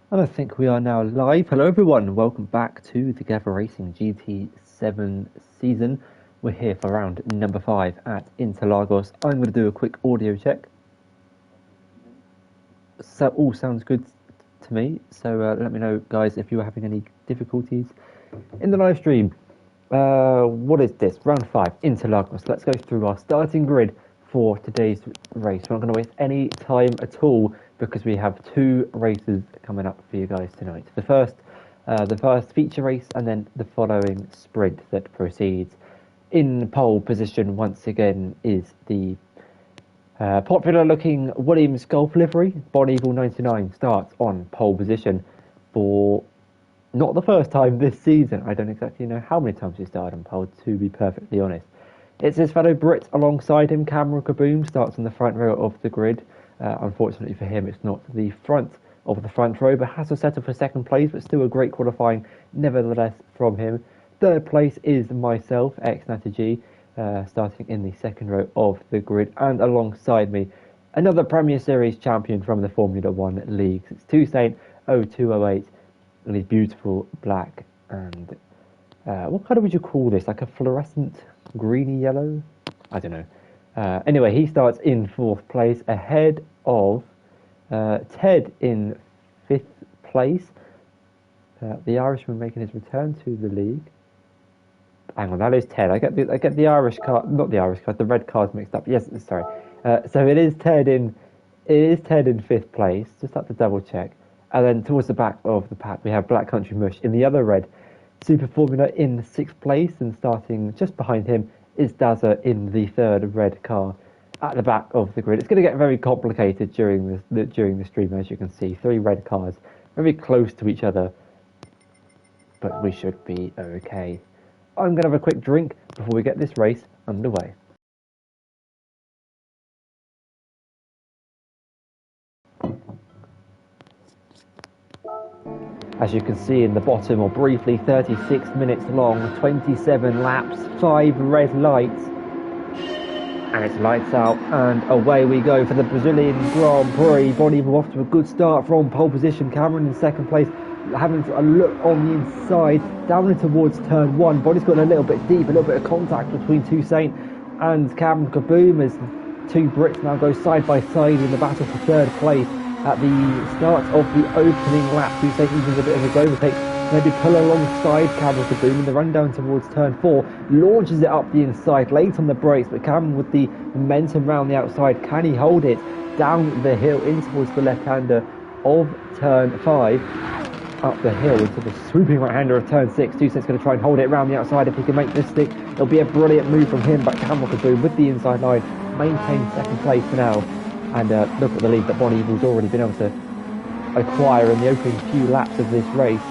And I think we are now live. Hello everyone, welcome back to the Gavra Racing GT7 season. We're here for round number 5 at Interlagos. I'm going to do a quick audio check. So all sounds good to me, so let me know guys if you are having any difficulties in the live stream. What is this? Round 5, Interlagos. Let's go through our starting grid for today's race. We're not going to waste any time at all because we have 2 races coming up for you guys tonight. The first feature race and then the following sprint that proceeds. In pole position once again is the popular looking Williams Golf livery. Bon Evil 99 starts on pole position for not the first time this season. I don't exactly know how many times he started on pole, to be perfectly honest. It's his fellow Brit alongside him. Cameron Kaboom starts on the front row of the grid. Unfortunately for him, it's not the front of the front row, but has to settle for second place, but still a great qualifying nevertheless from him. Third place is myself, ex-Natty starting in the second row of the grid, and alongside me, another Premier Series champion from the Formula One leagues. It's Toussaint 0208 in his beautiful black and what colour would you call this? Like a fluorescent greeny yellow? I don't know. Anyway, he starts in 4th place ahead of Ted in 5th place. The Irishman making his return to the league. Hang on, that is Ted. I get the Irish card, not the Irish card, the red cards mixed up. Yes, sorry. So it is Ted in 5th place. Just have to double check. And then towards the back of the pack, we have Black Country Mush in the other red. Super Formula in 6th place, and starting just behind him is Dazza in the 3rd red car at the back of the grid. It's going to get very complicated during the stream, as you can see. 3 red cars, very close to each other, but we should be okay. I'm going to have a quick drink before we get this race underway. As you can see in the bottom, or briefly, 36 minutes long, 27 laps, 5 red lights, and it's lights out, and away we go for the Brazilian Grand Prix. Bon Evil off to a good start from pole position. Cameron in 2nd place, having a look on the inside, down in towards turn 1. Bonnie's got a little bit deep, a little bit of contact between Toussaint and Cameron Kaboom as 2 Brits now go side by side in the battle for 3rd place. At the start of the opening lap, Toussaint uses a bit of a overtake, maybe pull alongside Cameron Kaboom in the run down towards turn 4, launches it up the inside, late on the brakes, but Cameron with the momentum round the outside, can he hold it down the hill in towards the left-hander of turn 5, up the hill into the swooping right-hander of turn 6. Toussaint's going to try and hold it around the outside. If he can make this stick, it'll be a brilliant move from him, but Cameron Kaboom with the inside line maintains 2nd place for now. And look at the lead that Bon Evil's already been able to acquire in the opening few laps of this race,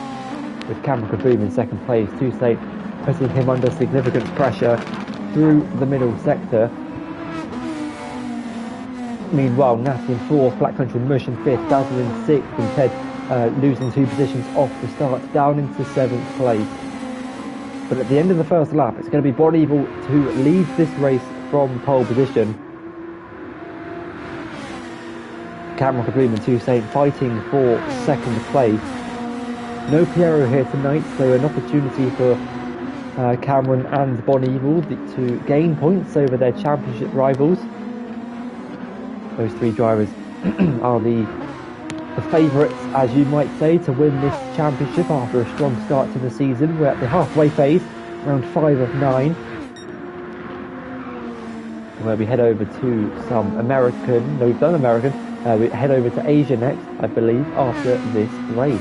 with Cameron Kaboom in 2nd place, Toussaint putting him under significant pressure through the middle sector. Meanwhile, Natty in 4th, Black Country Mush in 5th, Dazzle in 6th, and Ted losing 2 positions off the start, down into 7th place. But at the end of the first lap, it's going to be Bon Evil who leads this race from pole position. Cameron Kaboom and Toussaint fighting for 2nd place. No Piero here tonight, so an opportunity for Cameron and Bon Evil to gain points over their championship rivals. Those 3 drivers are the favourites, as you might say, to win this championship after a strong start to the season. We're at the halfway phase, round 5 of 9. Where we head over to some American, no, we've done American, we head over to Asia next, I believe, after this race.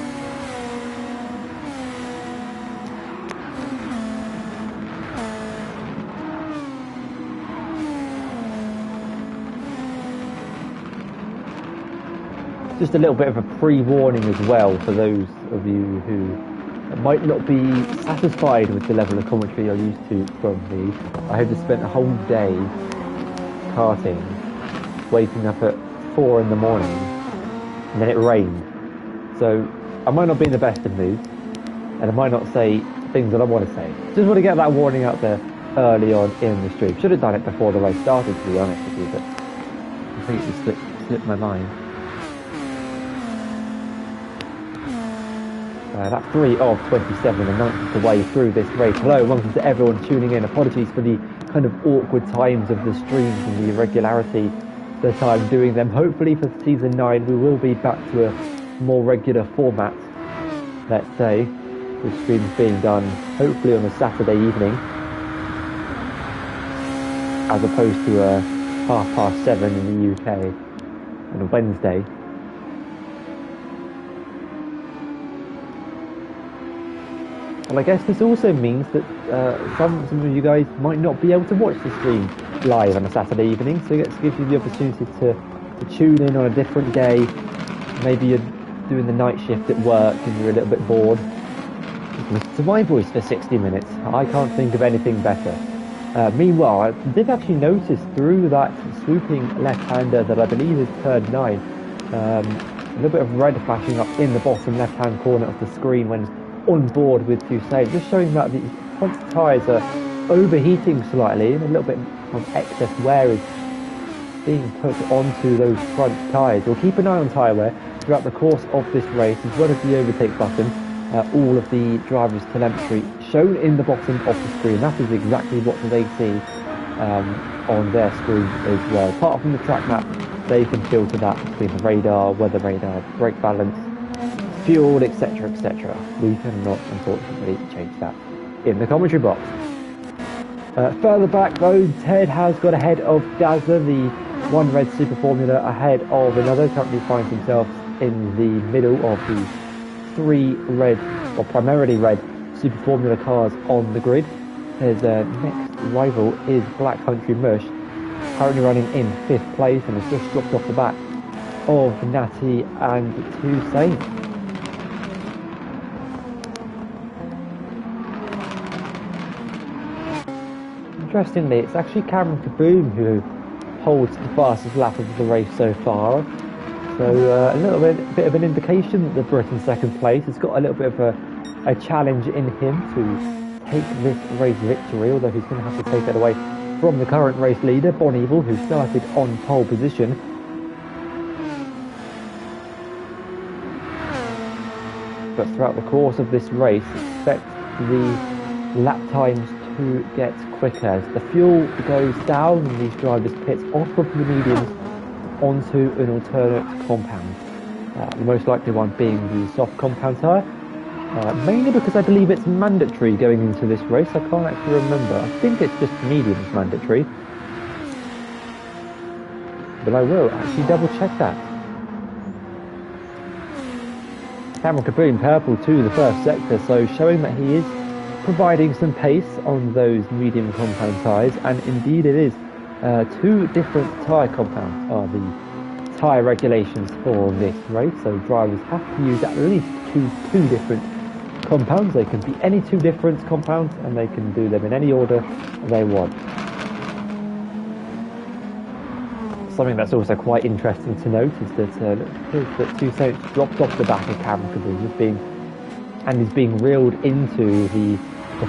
Just a little bit of a pre-warning as well for those of you who might not be satisfied with the level of commentary you're used to from me. I have just spent a whole day karting, waking up at 4 in the morning, and then it rained. So I might not be in the best of moods, and I might not say things that I want to say. Just want to get that warning out there early on in the stream. Should have done it before the race started, to be honest with you, but completely slipped my mind. That's 3 of 27 and 9th of the way through this race. Hello, welcome to everyone tuning in. Apologies for the kind of awkward times of the streams and the irregularity that I'm doing them. Hopefully for season 9 we will be back to a more regular format, let's say, with streams being done hopefully on a Saturday evening as opposed to a 7:30 in the UK on a Wednesday. And I guess this also means that some of you guys might not be able to watch the stream live on a Saturday evening, so it gives you the opportunity to tune in on a different day. Maybe you're doing the night shift at work and you're a little bit bored. Listen to my voice for 60 minutes. I can't think of anything better. Meanwhile, I did actually notice through that swooping left-hander that I believe is turn 9, a little bit of red flashing up in the bottom left-hand corner of the screen when on board with Toussaint, just showing that the front tyres are overheating slightly and a little bit of excess wear is being put onto those front tyres. We'll keep an eye on tyre wear throughout the course of this race, as well as the overtake button. All of the driver's telemetry shown in the bottom of the screen. That is exactly what they see on their screen as well. Apart from the track map, they can filter that between the radar, weather radar, brake balance, fuel, etc, etc. We cannot, unfortunately, change that in the commentary box. Further back though, Ted has got ahead of Gavra, the one red Super Formula ahead of another. Currently finds himself in the middle of the 3 red, or primarily red, Super Formula cars on the grid. His next rival is Black Country Mush, currently running in 5th place and has just dropped off the back of Natty and Toussaint. Interestingly, it's actually Cameron Kaboom who holds the fastest lap of the race so far. So a little bit of an indication that the Brit in 2nd place has got a little bit of a challenge in him to take this race victory, although he's going to have to take it away from the current race leader, Bon Evil, who started on pole position. But throughout the course of this race, expect the lap times to get quicker as the fuel goes down and these drivers pit off of the mediums onto an alternate compound. The most likely one being the soft compound tyre, mainly because I believe it's mandatory going into this race. I can't actually remember. I think it's just mediums mandatory, but I will actually double check that. Cameron Kaboom purple to the first sector, so showing that he is providing some pace on those medium compound tyres, and indeed it is 2 different tyre compounds are the tyre regulations for this race, so drivers have to use at least two different compounds. They can be any 2 different compounds and they can do them in any order they want. Something that's also quite interesting to note is that Toussaint dropped off the back of Cameron Kaboom is being reeled into the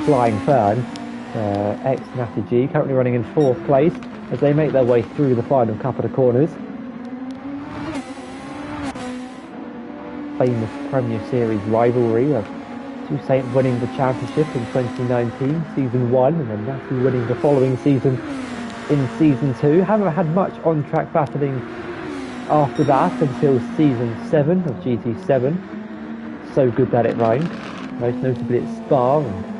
Flying Fern, ex-Natty G, currently running in 4th place as they make their way through the final couple of corners. Famous Premier Series rivalry of Toussaint winning the championship in 2019, season 1, and then Natty winning the following season in season 2. Haven't had much on-track battling after that until season 7 of GT7. So good that it rhymed, most notably at Spa and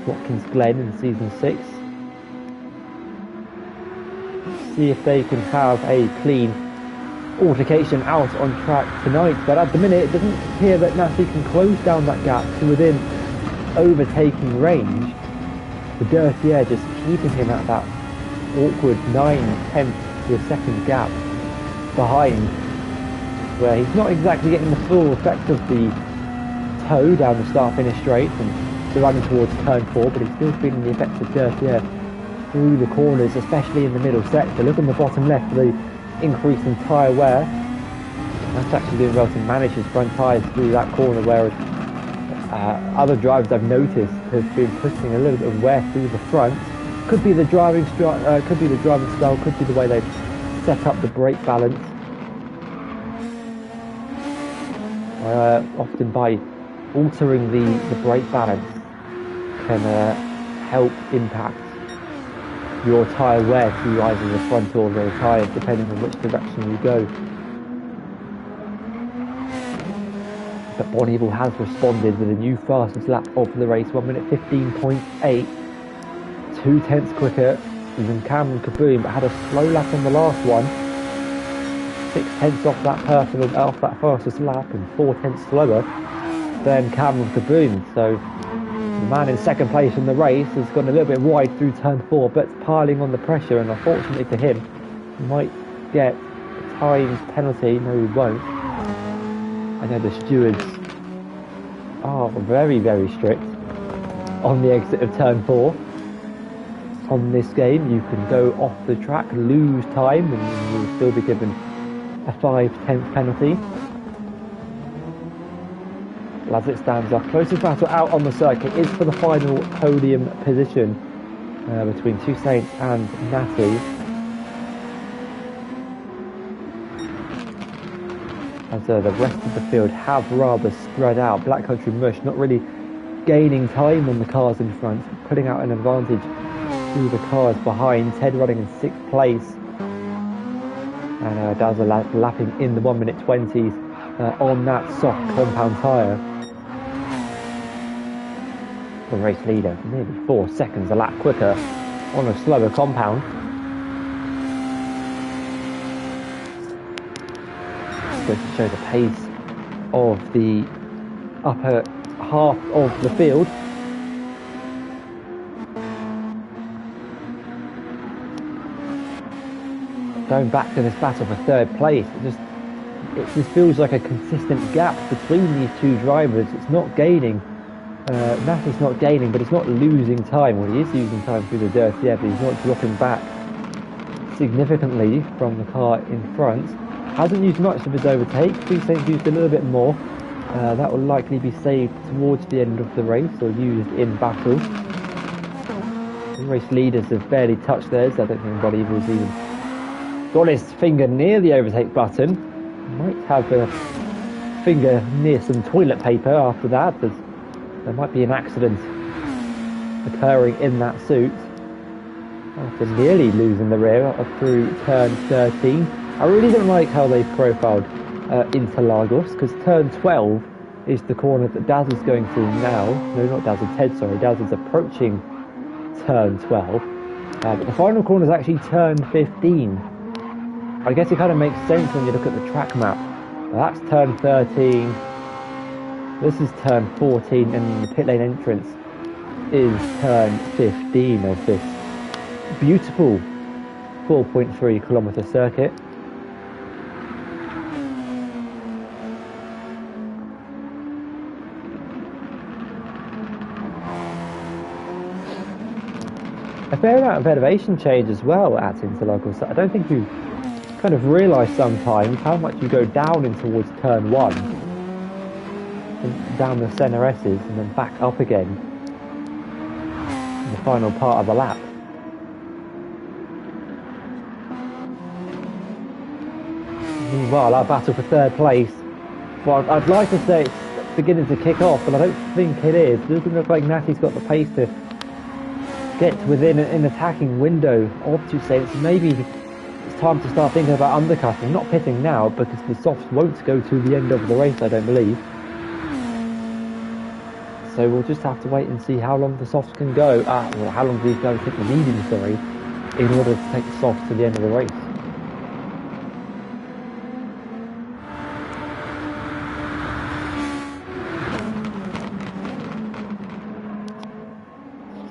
Watkins Glen in season 6. See if they can have a clean altercation out on track tonight, but at the minute it doesn't appear that Natty can close down that gap to within overtaking range. The dirty air just keeping him at that awkward 9/10 to a second gap behind, where he's not exactly getting the full effect of the toe down the start-finish straight and running towards turn 4, but he's still feeling the effects of dirty air through the corners, especially in the middle sector. Look on the bottom left for the increase in tyre wear. That's actually doing well to manage his front tyres through that corner, whereas other drivers I've noticed have been putting a little bit of wear through the front. Could be the driving style, could be the way they've set up the brake balance. Often by altering the brake balance can help impact your tyre wear to either the front or rear tyres, depending on which direction you go. But Bonneville has responded with a new fastest lap of the race, 1 minute 15.8, 2/10 quicker than Cameron Kaboom, but had a slow lap on the last one, 6/10 off that personal, off that fastest lap, and 4/10 slower than Cameron Kaboom. So the man in second place in the race has gone a little bit wide through turn 4, but piling on the pressure, and unfortunately for him, he might get a times penalty. No, he won't. I know the stewards are very, very strict on the exit of turn 4. On this game, you can go off the track, lose time, and you'll still be given a 5/10 penalty. As it stands, our closest battle out on the circuit is for the final podium position between Toussaint and Natty. As the rest of the field have rather spread out. Black Country Mush not really gaining time on the cars in front, putting out an advantage to the cars behind. Ted running in 6th place, and Dazzle lapping in the 1 minute 20s on that soft compound tyre. The race leader nearly 4 seconds a lap quicker on a slower compound. Going to show the pace of the upper half of the field. Going back to this battle for 3rd place, it just feels like a consistent gap between these two drivers. It's not gaining. Natty's not gaining, but he's not losing time. Well, he is losing time through the dirt, yeah, but he's not dropping back significantly from the car in front. Hasn't used much of his overtake. Toussaint's used a little bit more. That will likely be saved towards the end of the race or used in battle. The race leaders have barely touched theirs. I don't think anybody has even got his finger near the overtake button. Might have a finger near some toilet paper after that, as there might be an accident occurring in that suit. After nearly losing the rear through turn 13. I really don't like how they've profiled Interlagos, because turn 12 is the corner that Dazzle's going through now. No, not Dazzle, Ted, sorry. Dazzle's approaching turn 12. But the final corner is actually turn 15. I guess it kind of makes sense when you look at the track map. That's turn 13. This is turn 14, and the pit lane entrance is turn 15 of this beautiful 4.3 kilometre circuit. A fair amount of elevation change as well at Interlagos. I don't think you kind of realise sometimes how much you go down in towards turn 1, and down the centre S's, and then back up again in the final part of the lap. Meanwhile, our battle for 3rd place, well, I'd like to say it's beginning to kick off, but I don't think it is. It doesn't look like Natty's got the pace to get within an attacking window of Toussaint. So maybe it's time to start thinking about undercutting, not pitting now, because the softs won't go to the end of the race, I don't believe. So we'll just have to wait and see how long the softs can go. Well, how long these guys take the medium, sorry, in order to take the softs to the end of the race.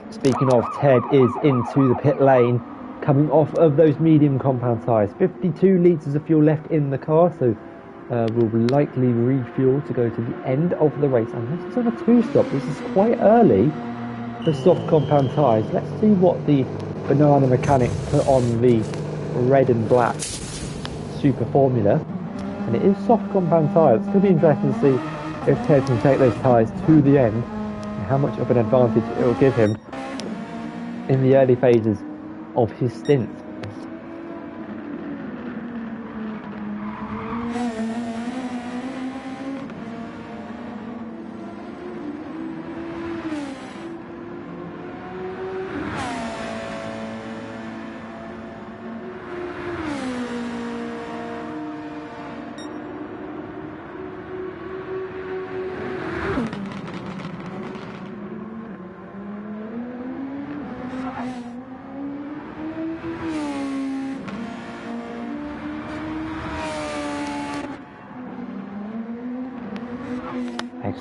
Speaking of, Ted is into the pit lane, coming off of those medium compound tyres. 52 litres of fuel left in the car, so we'll likely refuel to go to the end of the race. And this is on a 2-stop. This is quite early for soft compound tyres. Let's see what the banana mechanics put on the red and black Super Formula. And it is soft compound tyres. It's going to be interesting to see if Ted can take those tyres to the end and how much of an advantage it will give him in the early phases of his stint.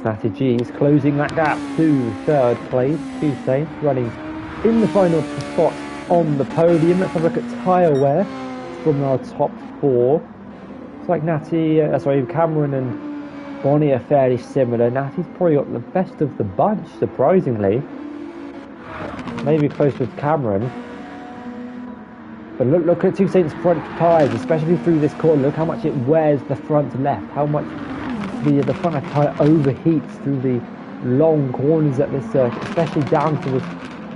Natty G is closing that gap to third place. Toussaint running in the final spot on the podium. Let's have a look at tyre wear from our top four. It's like Cameron and Bonnie are fairly similar. Natty's probably got the best of the bunch, surprisingly. Maybe close with Cameron. But look at Toussaint's front tyres, especially through this corner. Look how much it wears the front left. How much the front tyre overheats through the long corners at this circuit, especially down to this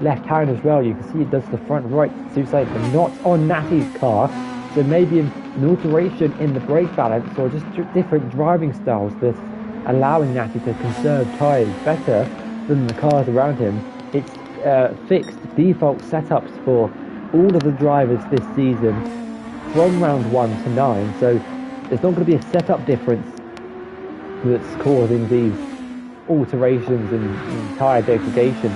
left hand as well. You can see it does the front right to Toussaint, but not on Natty's car. So maybe an alteration in the brake balance or just different driving styles that's allowing Natty to conserve tyres better than the cars around him. It's fixed default setups for all of the drivers this season from round 1 to 9, so there's not going to be a setup difference that's causing these alterations in tyre degradation.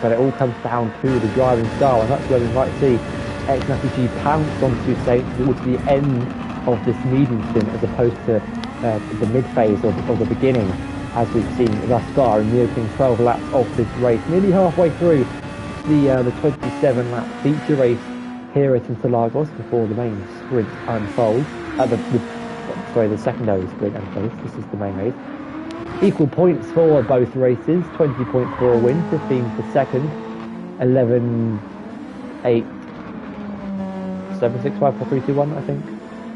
But it all comes down to the driving style, and that's where we might see ex-Natty G pounce on Toussaint towards the end of this medium stint as opposed to the mid-phase or the beginning, as we've seen thus far in the opening 12 laps of this race. Nearly halfway through the 27-lap feature race here at Interlagos before the main sprint unfolds. The secondary sprint unfolds. This is the main race. Equal points for both races. 20 points for a win, 15 for second, 11, 8, 7, 6, 5, 4, 3, 2, 1, I think.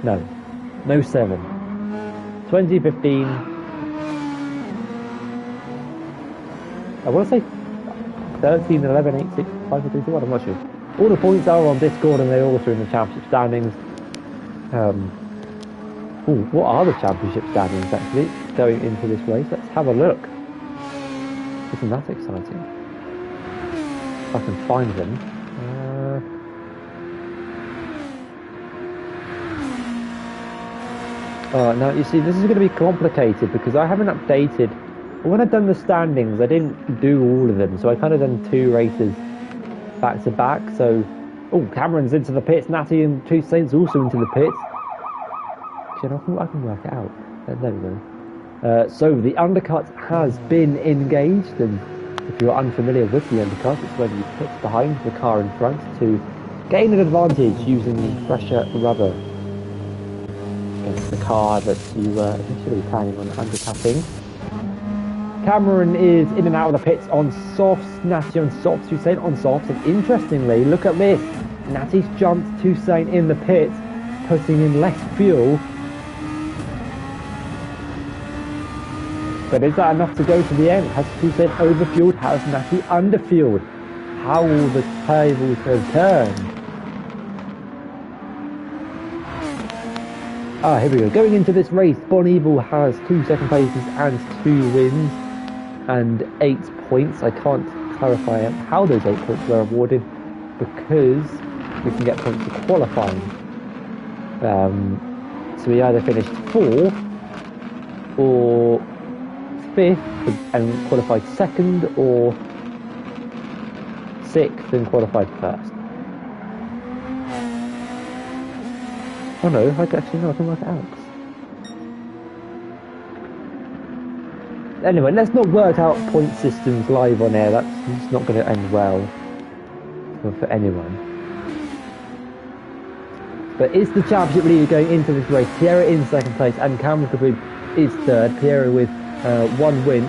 No 7. 20, 15. I want to say 13, 11, 8, 6, 5, 4, 3, 2, 1, I'm not sure. All the points are on Discord and they're also in the championship standings. What are the championship standings actually going into this race? Let's have a look. Isn't that exciting? If I can find them. Now you see, this is going to be complicated because I haven't updated. When I've done the standings, I didn't do all of them, so I kind of done 2 races back to back. So, Cameron's into the pits, Natty and Toussaint's also into the pits. Actually, I can work it out. There we go. So the undercut has been engaged, and if you're unfamiliar with the undercut, it's when you pit behind the car in front to gain an advantage using fresher rubber against the car that you were initially planning on undercutting. Cameron is in and out of the pits on softs, Natty on softs, Toussaint on softs, and interestingly, look at this. Natty's jumped Toussaint in the pits, putting in less fuel. But is that enough to go to the end? Has Toussaint overfueled? Has Natty underfueled? How will the tables have turned? Here we go. Going into this race, Bon Evil has 2 second places and 2 wins and 8 points. I can't clarify how those 8 points were awarded because we can get points for qualifying. So we either finished 4th or 5th and qualified 2nd, or 6th and qualified 1st. Oh no, I can work it out. Anyway, let's not work out point systems live on air. That's just not going to end well for anyone. But is the championship leader going into this race? Pierre in 2nd place and Cameron Capri is 3rd. Pierre with 1 win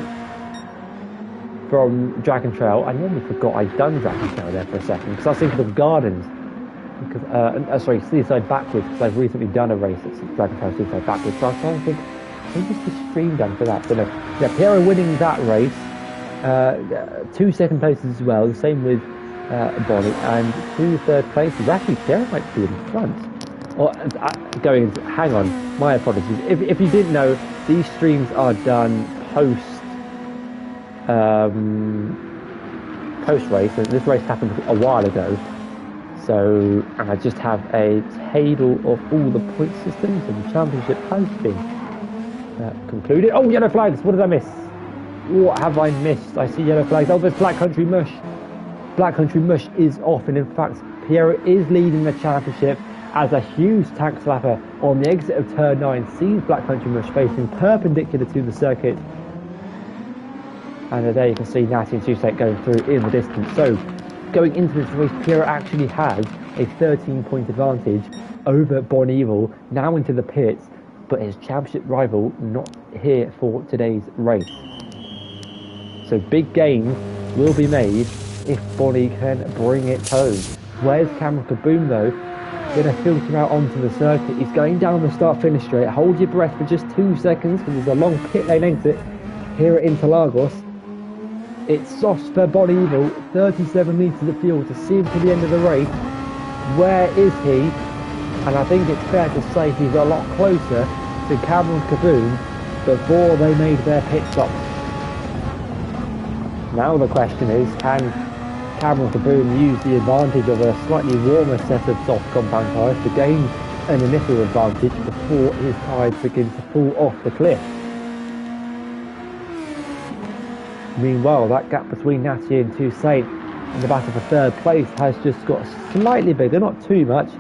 from Dragon Trail. I nearly forgot I'd done Dragon Trail there for a second because I was thinking of Gardens. Because, Seaside Backwards, because I've recently done a race at Dragon Trail Seaside Backwards. So I was trying to think, when was the stream done for that? So no, yeah, Pierre winning that race. 2 second places as well, the same with Bonnie, and 2 third places. Actually, Pierre might be in front. Or hang on, my apologies. If you didn't know, these streams are done post race, and this race happened a while ago. So, and I just have a table of all the point systems, and the championship has been concluded. Oh, yellow flags! What did I miss? What have I missed? I see yellow flags. Oh, there's Black Country Mush. Black Country Mush is off, and in fact, Pierre is leading the championship as a huge tank slapper on the exit of turn 9 sees Black Country Mush facing perpendicular to the circuit. And there you can see Natty and Tusek going through in the distance. So going into this race, Pierre actually has a 13-point advantage over Bon Evil now into the pits, but his championship rival not here for today's race. So big gains will be made if Bonnie can bring it home. Where's Cameron Kaboom though? Going to filter out onto the circuit. He's going down the start-finish straight. Hold your breath for just 2 seconds because there's a long pit lane exit here at Interlagos. It's soft for Bon Evil, 37 litres of fuel to see him to the end of the race. Where is he? And I think it's fair to say he's a lot closer to Cameron Kaboom before they made their pit stops. Now the question is, can Cameron Kaboom use the advantage of a slightly warmer set of soft compound tyres to gain an initial advantage before his tyres begin to fall off the cliff? Meanwhile, that gap between Natty and Toussaint in the battle for third place has just got slightly bigger, not too much.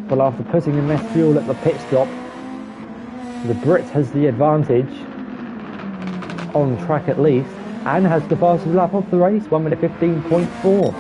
But after putting in less fuel at the pit stop, the Brit has the advantage on track at least, and has the fastest lap of the race, 1 minute 15.4.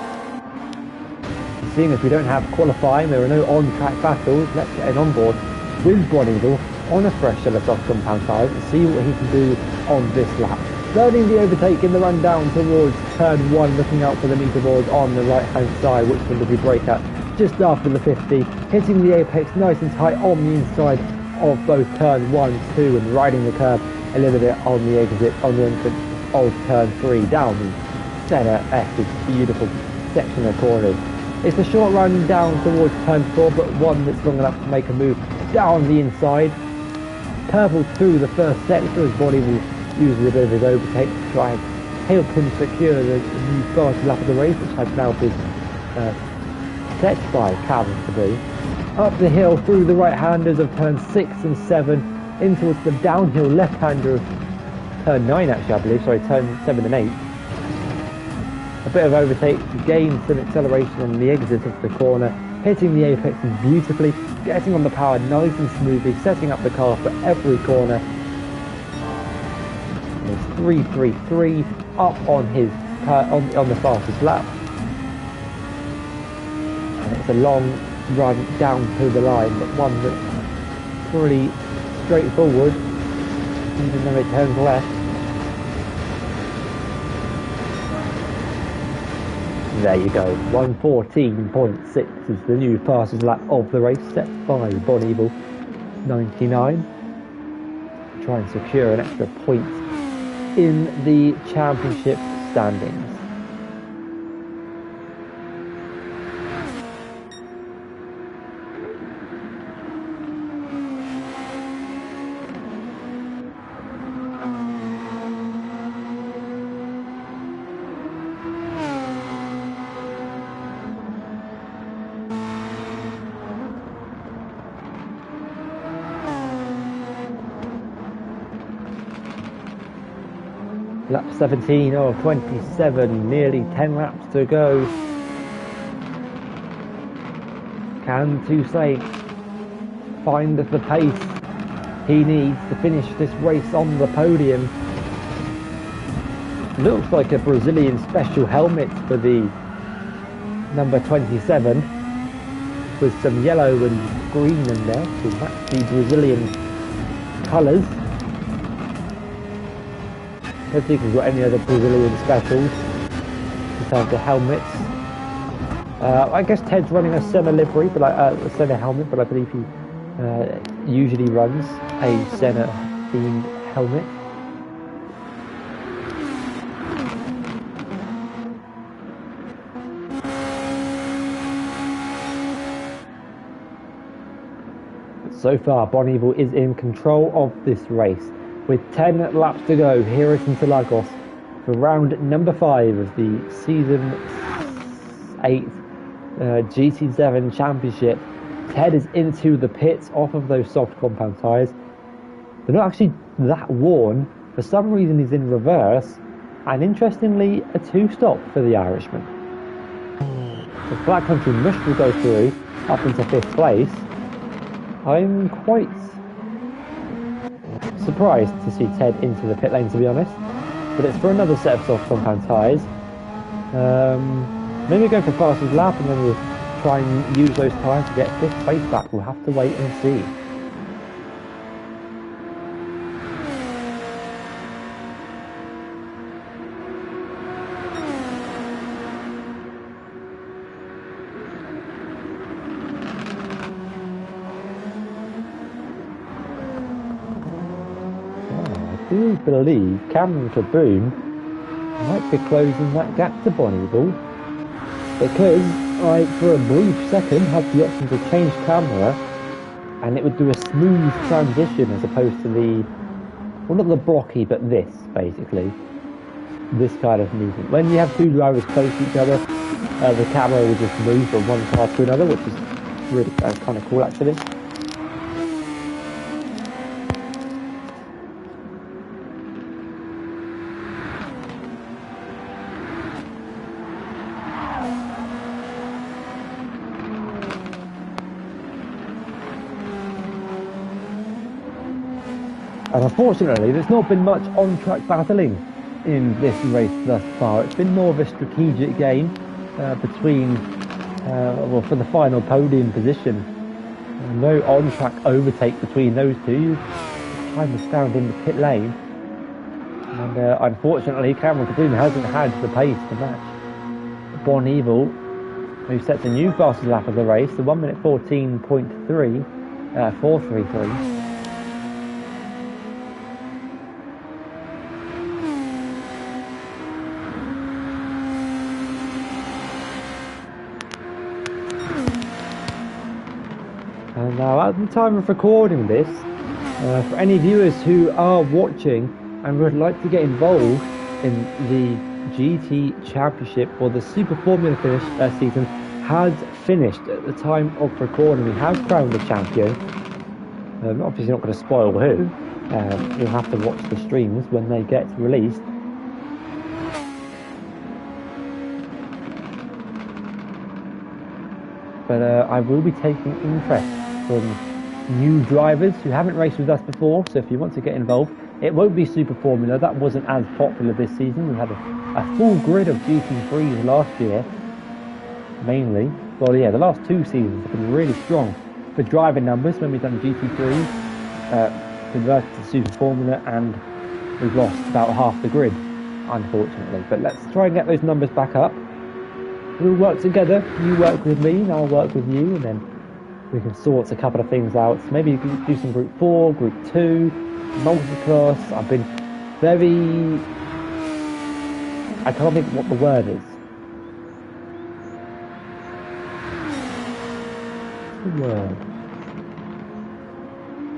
Seeing as we don't have qualifying, there are no on-track battles, let's get an onboard with Bon Evil on a fresh set of soft compound tyres and see what he can do on this lap. Learning the overtake in the run down towards turn 1, looking out for the meter boards on the right hand side, which one did he brake at just after the 50, hitting the apex nice and tight on the inside of both turn 1, 2 and riding the curb a little bit on the exit, on the entrance of turn 3 down the centre F, beautiful section of corners. It's a short run down towards turn 4, but one that's long enough to make a move down the inside. Purple through the first sector as Bonnie will use a bit of his overtake to try and help him secure the new fast lap of the race, which has now been set by Cameron Kaboom. Up the hill through the right-handers of turn 6 and 7, in towards the downhill left-hander of turn 9 actually, I believe, sorry, turn 7 and 8. A bit of overtake to gain some acceleration on the exit of the corner, hitting the apex beautifully, getting on the power nice and smoothly, setting up the car for every corner. And it's 3.33 up on his on the fastest lap. And it's a long run down to the line, but one that's pretty straightforward, even though it turns left. There you go, 1:14.6 is the new fastest lap of the race, set by Bon Evil 99. Try and secure an extra point in the championship standings. Lap 17 of 27, nearly 10 laps to go. Can Toussaint find the pace he needs to finish this race on the podium? Looks like a Brazilian special helmet for the number 27, with some yellow and green in there to match the Brazilian colours. I don't think we've got any other Brazilian specials in terms of helmets. I guess Ted's running a Senna livery, but a Senna helmet, but I believe he usually runs a Senna themed helmet. So far, Bon Evil is in control of this race, with 10 laps to go here at Interlagos for round number 5 of the season 8 GT7 championship. Ted is into the pits off of those soft compound tyres. They're not actually that worn. For some reason he's in reverse, and interestingly, a 2-stop for the Irishman. The Black Country Mush will go through up into 5th place. I'm quite surprised to see Ted into the pit lane, to be honest, but it's for another set of soft compound tyres. Maybe go for fastest lap and then we'll try and use those tyres to get 5th place back. We'll have to wait and see. I do believe Cameron Kaboom might be closing that gap to Bonneville, because I, for a brief second, had the option to change camera and it would do a smooth transition as opposed to the, well, not the blocky, but this, basically. This kind of movement. When you have two drivers close to each other, the camera will just move from one car to another, which is really kind of cool, actually. And unfortunately, there's not been much on-track battling in this race thus far. It's been more of a strategic game between, well, for the final podium position. No on-track overtake between those two. Time was found in the pit lane. And unfortunately, Cameron Kaboom hasn't had the pace to match Bon Evil, who sets a new fastest lap of the race, the 1 minute 14.3, 433. And now, at the time of recording this, for any viewers who are watching and would like to get involved in the GT Championship or the Super Formula season has finished at the time of recording. We have crowned the champion. Obviously not going to spoil who. You'll have to watch the streams when they get released. But I will be taking interest from new drivers who haven't raced with us before, so if you want to get involved, it won't be Super Formula. That wasn't as popular this season. We had a full grid of GT3s last year, mainly. Well, yeah, the last two seasons have been really strong for driving numbers when we've done GT3s, converted to Super Formula, and we've lost about half the grid, unfortunately. But let's try and get those numbers back up. We'll work together. You work with me, and I'll work with you, and then we can sort a couple of things out. Maybe you can do some Group 4, Group 2, multi-class. I've been very... I can't think what the word is. What's the word?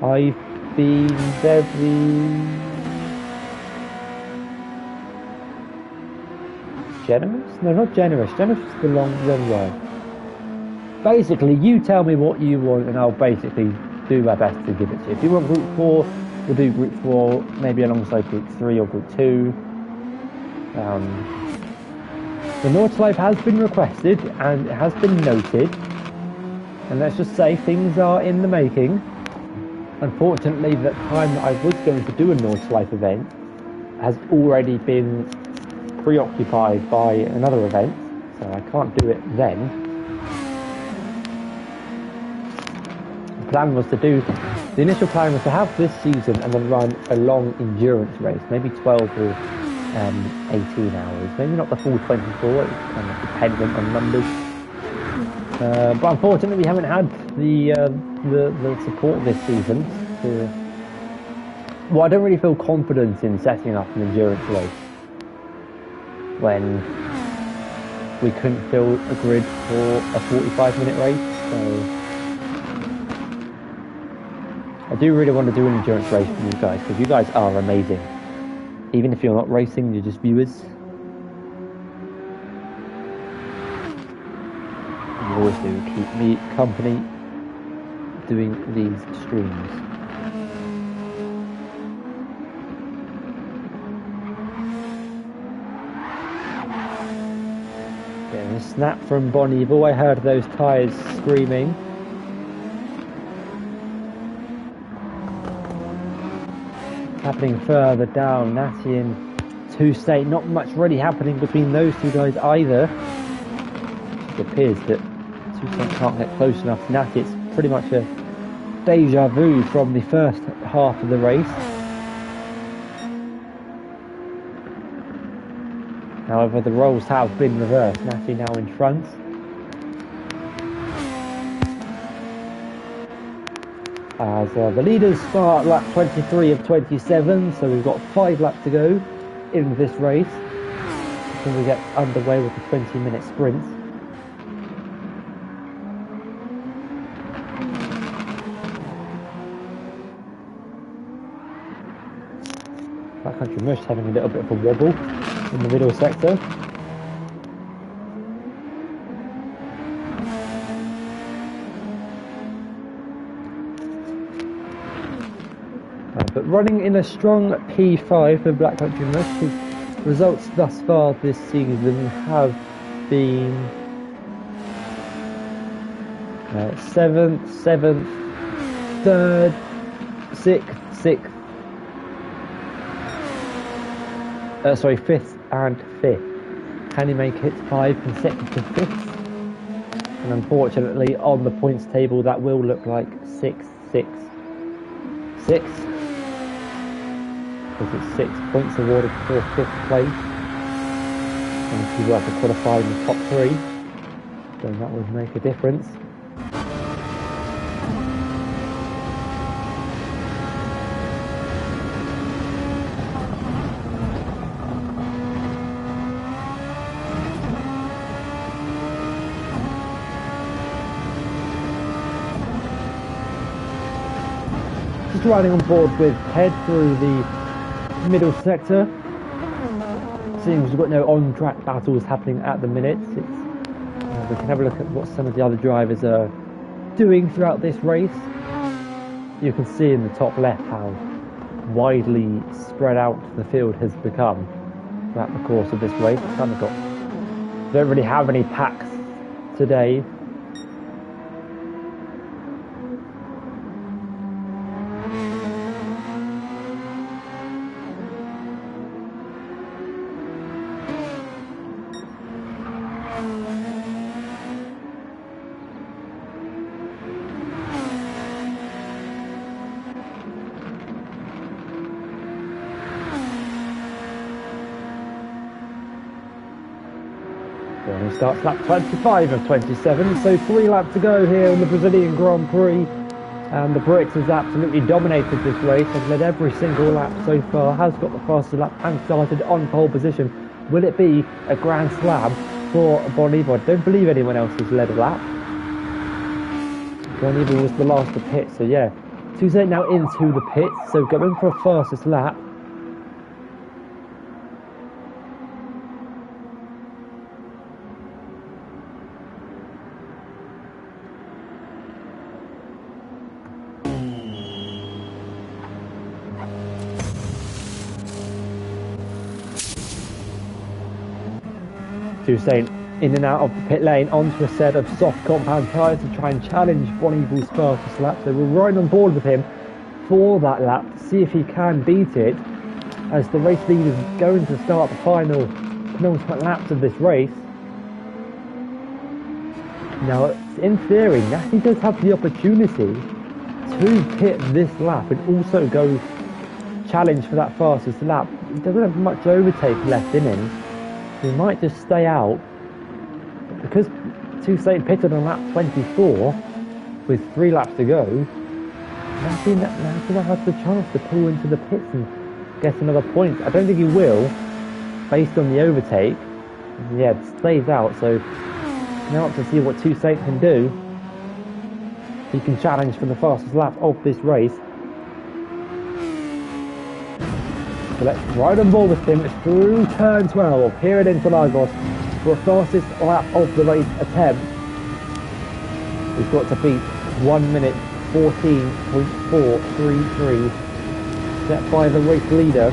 I've been very... generous? No, not generous. Generous is the wrong word. Basically, you tell me what you want and I'll basically do my best to give it to you. If you want Group 4, we'll do Group 4, maybe alongside Group 3 or Group 2. The Nordschleife has been requested and it has been noted. And let's just say things are in the making. Unfortunately, the time that I was going to do a Nordschleife event has already been preoccupied by another event, so I can't do it then. The initial plan was to have this season and then run a long endurance race, maybe 12 or 18 hours, maybe not the full 24, it's kind of dependent on numbers. But unfortunately we haven't had the support this season. Well, I don't really feel confident in setting up an endurance race when we couldn't fill a grid for a 45-minute race, so I do really want to do an endurance race for you guys, because you guys are amazing. Even if you're not racing, you're just viewers. You always do keep me company doing these streams. Getting a snap from Bonneville. I heard those tyres screaming. Happening further down, Natty and Two State. Not much really happening between those two guys either. It appears that Two State can't get close enough to Natty. It's pretty much a deja vu from the first half of the race. However, the roles have been reversed. Natty now in front. As the leaders start lap 23 of 27, so we've got 5 laps to go in this race before we get underway with the 20-minute sprint. Backcountry Mush having a little bit of a wobble in the middle sector. But running in a strong P5 for Black Country Mush. His results thus far this season have been 7th, 7th, 3rd, 6th, 6th. 5th and 5th. Can he make it 5 consecutive 5ths? And unfortunately, on the points table, that will look like 6, 6, 6. Because it's 6 points awarded for 5th place. And if you were to qualify in the top 3, then that would make a difference. Just riding on board with Ted through the middle sector. Seems we've got no on-track battles happening at the minute. We can have a look at what some of the other drivers are doing throughout this race. You can see in the top left how widely spread out the field has become throughout the course of this race. Don't really have any packs today. He starts lap 25 of 27, so 3 laps to go here in the Brazilian Grand Prix. And the Brits has absolutely dominated this race, has led every single lap so far, has got the fastest lap and started on pole position. Will it be a grand slam for Bonneville? I don't believe anyone else has led a lap. Bonneville was the last to pit, so yeah. Tuesday now into the pits, so going for a fastest lap. Tuesday in and out of the pit lane onto a set of soft compound tyres to try and challenge Bonneville's fastest lap. So we're right on board with him for that lap to see if he can beat it, as the race leader is going to start the final penultimate laps of this race. Now, in theory, Natty does have the opportunity to pit this lap and also go challenge for that fastest lap. He doesn't have much overtake left in him. He might just stay out, but because Tuesday pitted on lap 24 with 3 laps to go, Natty now has the chance to pull into the pits and get another point. I don't think he will, based on the overtake. Yeah, it stays out, so now up to see what Tuesday can do. He can challenge for the fastest lap of this race. So let's ride on board with him through turn 12 here at Interlagos for a fastest lap of the race attempt. We've got to beat 1 minute 14.433 set by the race leader.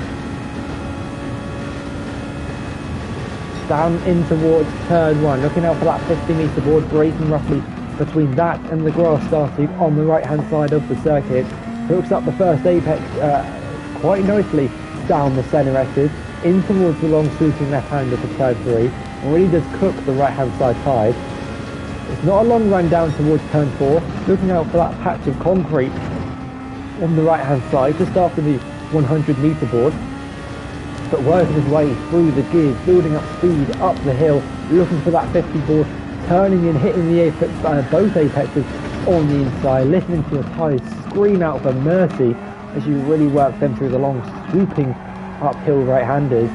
down in towards turn 1, looking out for that 50-metre board, braking roughly between that and the grass starting on the right-hand side of the circuit. Hooks up the first apex quite nicely down the centre exit, in towards the long sweeping left-hander for turn 3, and really does cook the right-hand side tyre. It's not a long run down towards turn 4, looking out for that patch of concrete on the right-hand side, just after the 100-metre board, but working his way through the gears, building up speed up the hill, looking for that 50 board, turning and hitting the apex, both apexes on the inside, listening to your tyres scream out for mercy as you really work them through the long swooping uphill right-handers.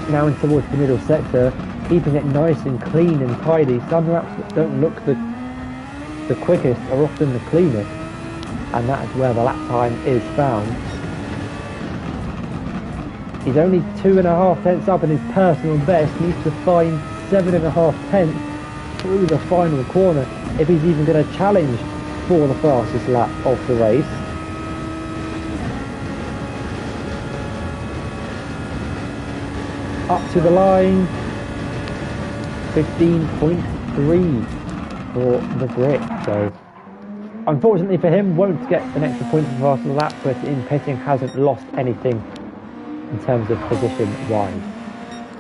Now in towards the middle sector, keeping it nice and clean and tidy. Some laps that don't look the quickest are often the cleanest, and that is where the lap time is found. He's only 2.5 tenths up in his personal best, needs to find 7.5 tenths through the final corner if he's even going to challenge for the fastest lap of the race. Up to the line, 15.3 for the Brit. So unfortunately for him, won't get an extra point for the fastest lap, but in pitting hasn't lost anything in terms of position wise.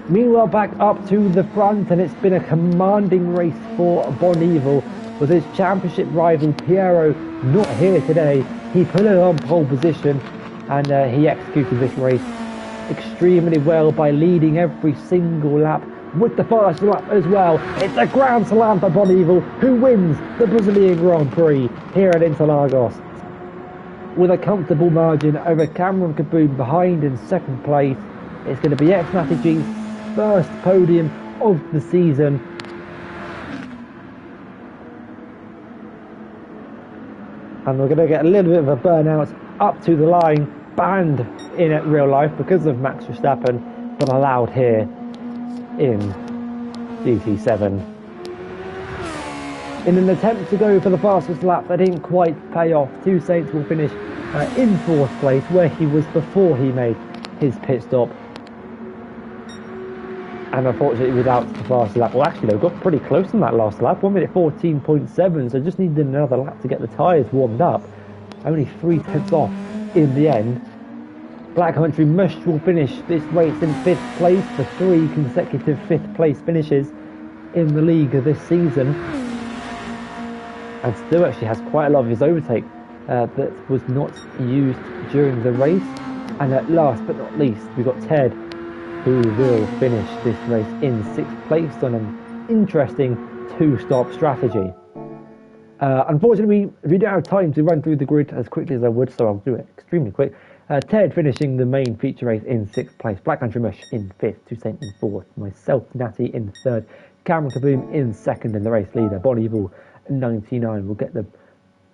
Meanwhile, back up to the front, and it's been a commanding race for Bon Evil, with his championship rival Piero not here today. He put it on pole position, and he executed this race extremely well by leading every single lap with the first lap as well. It's a grand slam for Bon Evil, who wins the Brazilian Grand Prix here at Interlagos with a comfortable margin over Cameron Kaboom behind in second place. It's going to be Natty G's first podium of the season. And we're going to get a little bit of a burnout up to the line, banned in real life because of Max Verstappen, but allowed here in GT7. In an attempt to go for the fastest lap, that didn't quite pay off. Two Saints will finish in fourth place, where he was before he made his pit stop. And unfortunately, without the fastest lap, well, actually, they got pretty close on that last lap. 1 minute 14.7, so just needed another lap to get the tyres warmed up. Only 3 tenths off in the end. Black Country Mush will finish this race in 5th place for 3 consecutive 5th place finishes in the league of this season, and still actually has quite a lot of his overtake that was not used during the race. And at last but not least, we've got Ted, who will finish this race in 6th place on an interesting 2-stop strategy. Unfortunately, we don't have time to run through the grid as quickly as I would, so I'll do it extremely quick. Ted finishing the main feature race in 6th place, Black Country Mush in 5th, Two Saint in 4th, myself, Natty, in 3rd, Cameron Kaboom in 2nd, and the race leader, Bon Evil, 99. We'll get the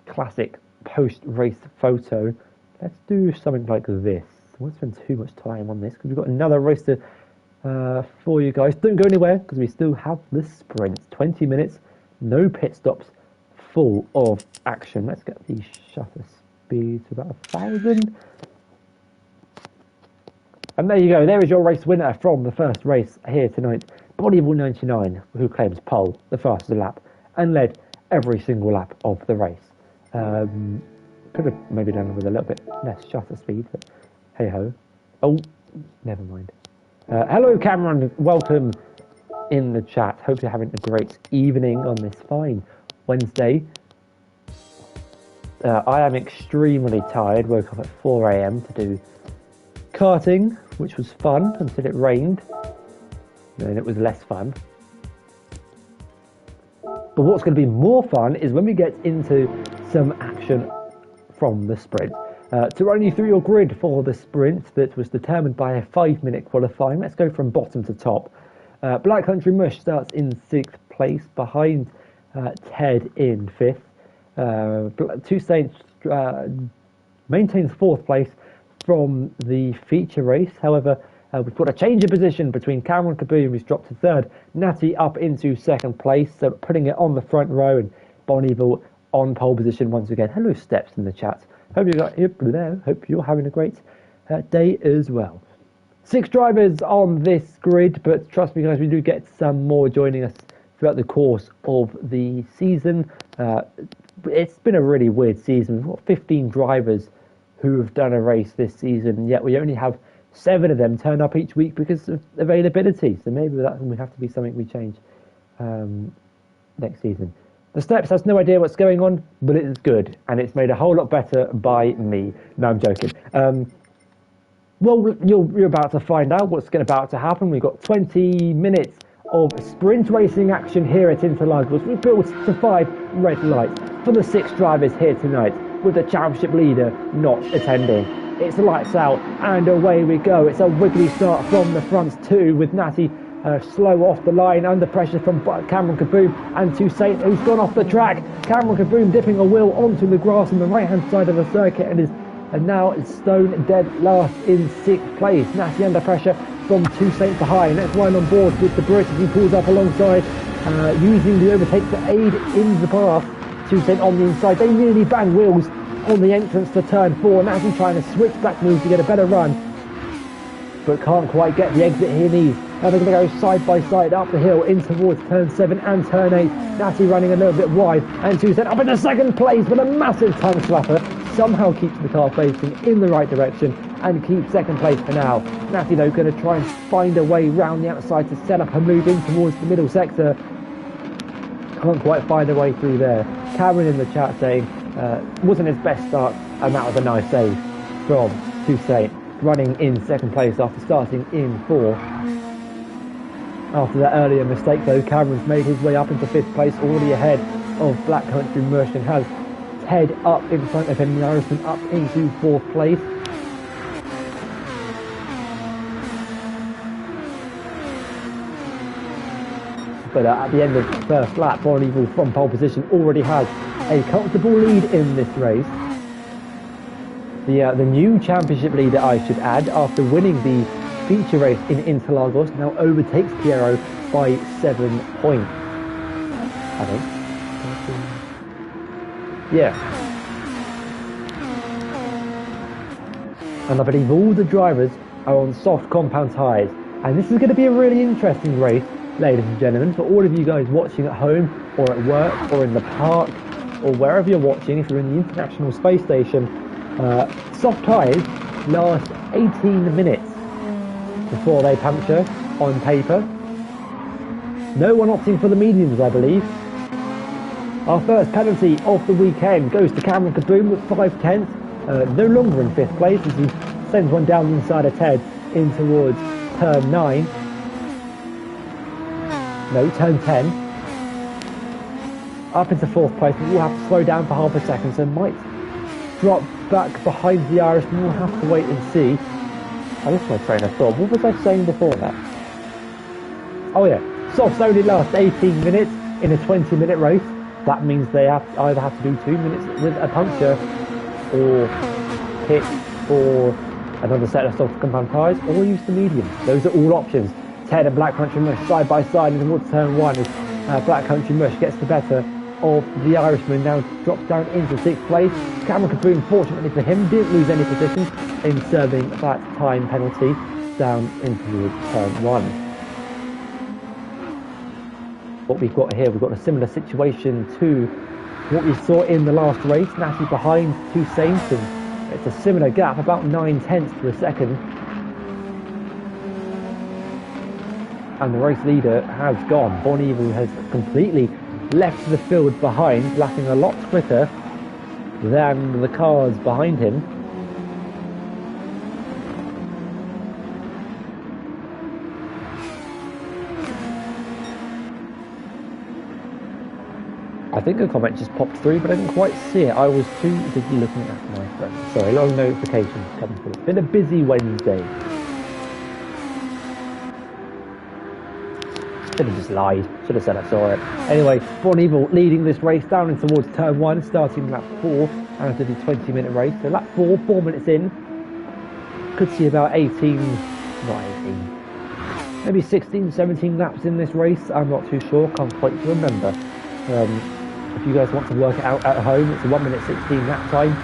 classic post-race photo. Let's do something like this. I won't spend too much time on this because we've got another race to, for you guys. Don't go anywhere because we still have the sprint. 20 minutes, no pit stops, full of action. Let's get the shutter speed to about 1,000. And there you go. There is your race winner from the first race here tonight. Bon Evil 99, who claims pole, the fastest lap, and led every single lap of the race. Could have maybe done with a little bit less shutter speed, but hey ho. Oh, never mind. Hello Cameron, welcome in the chat. Hope you're having a great evening on this fine Wednesday. I am extremely tired. Woke up at 4 AM to do karting, which was fun until it rained. Then it was less fun. But what's going to be more fun is when we get into some action from the sprint. To run you through your grid for the sprint that was determined by a 5-minute qualifying, let's go from bottom to top. Black Country Mush starts in 6th place behind Ted in 5th. Two Saints maintains 4th place from the feature race. However, we've got a change of position between Cameron Kaboom, who's dropped to 3rd, Natty up into 2nd place, so putting it on the front row, and Bon Evil on pole position once again. Hello Steps in the chat. Hope you're having a great day as well. 6 drivers on this grid, but trust me guys, we do get some more joining us throughout the course of the season. It's been a really weird season. We've got 15 drivers who have done a race this season, yet we only have 7 of them turn up each week because of availability. So maybe that will have to be something we change next season. The Steps has no idea what's going on, but it is good, and it's made a whole lot better by me. No, I'm joking. Well, you're about to find out what's about to happen. We've got 20 minutes of sprint racing action here at Interlagos. We're built to 5 red lights for the 6 drivers here tonight, with the championship leader not attending. It's lights out and away we go. It's a wiggly start from the front 2 with Natty slow off the line under pressure from Cameron Kaboom and Toussaint, who's gone off the track. Cameron Kaboom dipping a wheel onto the grass on the right hand side of the circuit and now it's stone dead last in 6th place. Natty under pressure from Toussaint behind. Let's run on board with the Brit as he pulls up alongside, using the overtake to aid in the path. Toussaint on the inside. They nearly bang wheels on the entrance to turn 4. Natty trying to switch back moves to get a better run, but can't quite get the exit he needs. Now they're going to go side by side up the hill in towards turn 7 and turn 8. Natty running a little bit wide, and Toussaint up into 2nd place, but a massive tongue slapper somehow keeps the car facing in the right direction and keeps 2nd place for now. Natty though going to try and find a way round the outside to set up a move in towards the middle sector. Can't quite find a way through there. Cameron in the chat saying wasn't his best start, and that was a nice save from Toussaint, running in 2nd place after starting in 4. After that earlier mistake though, Cameron's made his way up into 5th place, already ahead of Black Country Mush, and has Ted up in front of him, the Irishman up into 4th place. But at the end of the first lap, Bonneville from pole position already has a comfortable lead in this race. The new championship leader, I should add, after winning the feature race in Interlagos, now overtakes Piero by 7 points, I think. Yeah. And I believe all the drivers are on soft compound tyres. And this is going to be a really interesting race, ladies and gentlemen, for all of you guys watching at home or at work or in the park or wherever you're watching. If you're in the International Space Station, soft tyres last 18 minutes before they puncture on paper. No one opting for the mediums, I believe. Our first penalty of the weekend goes to Cameron Kaboom with 5 tenths, no longer in 5th place as he sends one down the inside of Ted in towards turn 9. No, turn 10. Up into 4th place, but we'll have to slow down for half a second, so might drop back behind the Irishman. We'll have to wait and see. I lost my train of thought. What was I saying before that? Oh yeah, softs only last 18 minutes in a 20-minute race. That means they either have to do 2 minutes with a puncture, or pit for another set of soft compound tyres, or use the mediums. Those are all options. Ted and Black Country Mush side by side in towards turn 1 as Black Country Mush gets the better of the Irishman, now drops down into 6th place. Cameron Kaboom, fortunately for him, didn't lose any position in serving that time penalty down into turn 1. What we've got here, we've got a similar situation to what we saw in the last race. Natty behind Toussaint, and it's a similar gap, about 9 tenths to a second. And the race leader has gone. Bonneville has completely left the field behind, lapping a lot quicker than the cars behind him. I think a comment just popped through, but I didn't quite see it. I was too busy looking at my phone. Sorry, a lot of notifications coming through. It's been a busy Wednesday. Should have just lied. Should have said I saw it. Anyway, Bonneville leading this race down in towards turn 1, starting lap 4 out of the 20-minute race. So lap 4, 4 minutes in. Could see about 18, not 18, maybe 16, 17 laps in this race. I'm not too sure. Can't quite remember. If you guys want to work it out at home, it's a 1 minute 16 lap time.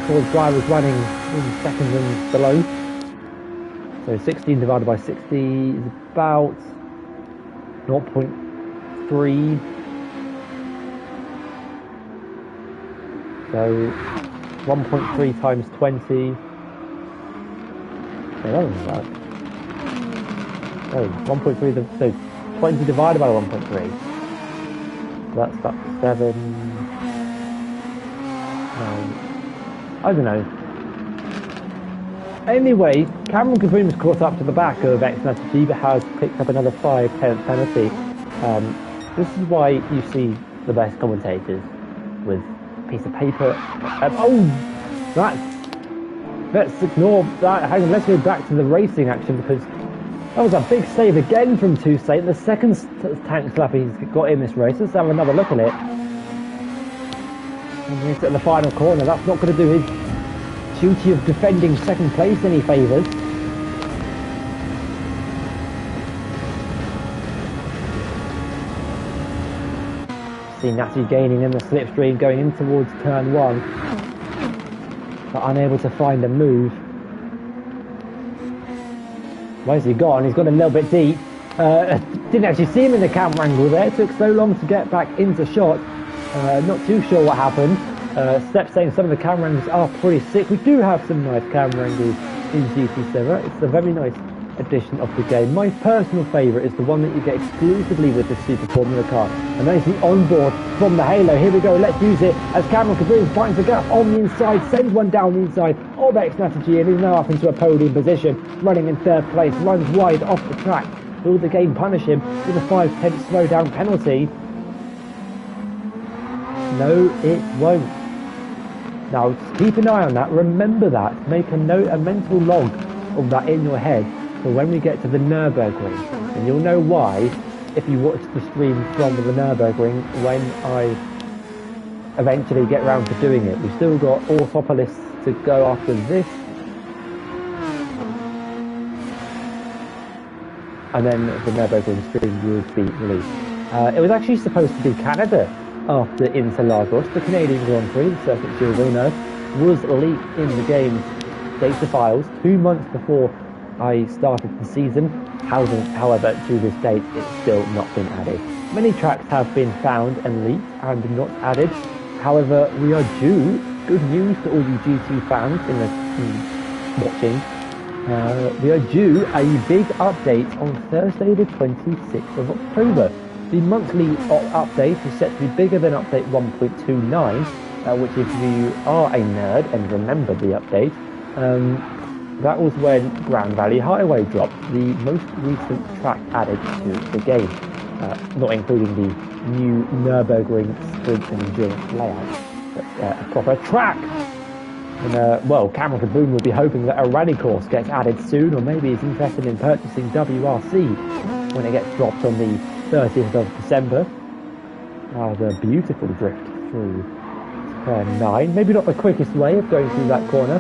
All the drivers running in 2nd and below. So 16 divided by 60 is about 0.3. So 1.3 times 20. No, that doesn't work. Oh, 1.3, so 20 divided by 1.3. So that's about 7. No, I don't know. Anyway, Cameron Kaboom's caught up to the back of X90G, but has picked up another 5/10 penalty. This is why you see the best commentators with a piece of paper. Let's ignore that. Hang on, let's go back to the racing action, because that was a big save again from Toussaint. The second tank slap he's got in this race. Let's have another look at it. And he's at the final corner. That's not going to do his duty of defending second place any favours. See Natty gaining in the slipstream, going in towards turn 1, but unable to find a move. Where's he gone? He's got a little bit deep. Didn't actually see him in the camera angle there. It took so long to get back into shot. Not too sure what happened. Step saying some of the camera angles are pretty sick. We do have some nice camera angles in GT7. It's a very nice edition of the game. My personal favourite is the one that you get exclusively with the Super Formula car, and that is the onboard from the Halo. Here we go, let's use it as Cameron Kaboom finds a gap on the inside, sends one down the inside of X90G, and is now up into a podium position, running in 3rd place, runs wide off the track. Will the game punish him with a 5/10 slowdown penalty? No, it won't. Now, keep an eye on that, remember that, make a note, a mental log of that in your head for when we get to the Nürburgring, and you'll know why if you watch the stream from the Nürburgring when I eventually get around to doing it. We've still got Autopolis to go after this, and then the Nürburgring stream will be released. It was actually supposed to be Canada after Interlagos. The Canadian Grand Prix, the circuit you will know, was leaked in the game's data files 2 months before I started the season. However, to this date, it's still not been added. Many tracks have been found and leaked and not added. However, we are due, good news to all you GT fans watching, we are due a big update on Thursday the 26th of October. The monthly update is set to be bigger than update 1.29, which if you are a nerd and remember the update, that was when Grand Valley Highway dropped, the most recent track added to the game, not including the new Nürburgring sprint and endurance layout, but a proper track. And well, Cameron Kaboom will be hoping that a rally course gets added soon, or maybe he's interested in purchasing WRC when it gets dropped on the 30th of December. The beautiful drift through turn 9. Maybe not the quickest way of going through that corner.